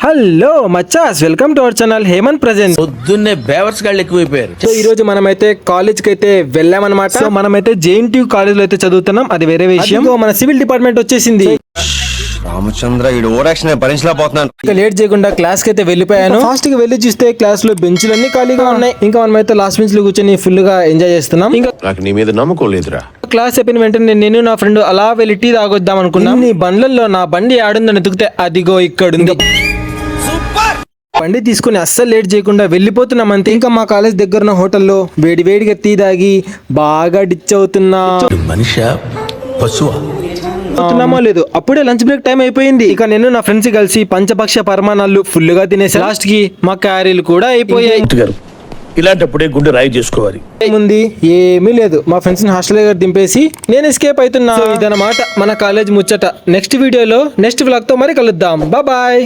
Hello మచ్చాస్, welcome to our channel Hemanth present. పొద్దున్నే బేవర్స్ గాళ్ళు ఎక్కువైపోయారు. సో ఈ రోజు మనమైతే కాలేజ్ కి అయితే వెళ్ళామన్నమాట. సో మనమైతే JNTU కాలేజ్ లో అయితే చదువుతున్నాం, అది వేరే విషయం. మన సివిల్ డిపార్ట్మెంట్ వచ్చేసింది. రామచంద్ర ఈడు ఓరాక్షన్ భరించలేకపోతున్నాను. ఇంకా లేట్ చేయకుండా క్లాస్ కి అయితే వెళ్ళిపోయాను. ఫాస్ట్ గా వెళ్ళి చూస్తే క్లాస్ లో బెంచ్లన్నీ ఖాళీగా ఉన్నాయి. ఇంకా మనమైతే లాస్ట్ బెంచ్ లో కూర్చొని ఫుల్ గా ఎంజాయ్ చేస్తున్నాం. ఇంకా నాకు నీ మీద నమ్మకం లేదురా. క్లాస్ అయిపోయిన వెంటనే నేను నా ఫ్రెండ్ అలా వెళ్ళి టీ తాగొద్దాం అనుకున్నాం. నీ బండ్లలో నా బండి ఆడుందని ఎతికితే అదిగో ఇక్కడుంది. బండి తీసుకుని అస్సలు లేట్ చేయకుండా వెళ్ళిపోతున్నాం అంతే. ఇంకా మా కాలేజ్ దగ్గర ఉన్న హోటల్లో వేడి వేడిగా టీ తాగి బాగా డిచ్ అవుతున్నా. మనిషి పశువా లేదు, అప్పుడే లంచ్ బ్రేక్ టైం అయిపోయింది. ఇక నేను నా ఫ్రెండ్స్ కలిసి పంచపక్ష పరమాణాలు ఫుల్ గా తినేసి లాస్ట్ కి మా క్యారీలు కూడా అయిపోయాయి. ఇలాంటప్పుడే గుండె రాయి చేసుకోవాలి. ఏముంది, ఏమీ లేదు. మా ఫ్రెండ్స్ ని హాస్టల్ దగ్గర దింపేసి నేను ఎస్కేప్ అవుతున్నా. ఇదన్నమాట మన కాలేజ్ ముచ్చట. నెక్స్ట్ వీడియోలో నెక్స్ట్ వ్లాగ్ తో మరి కలుద్దాం. బాయ్.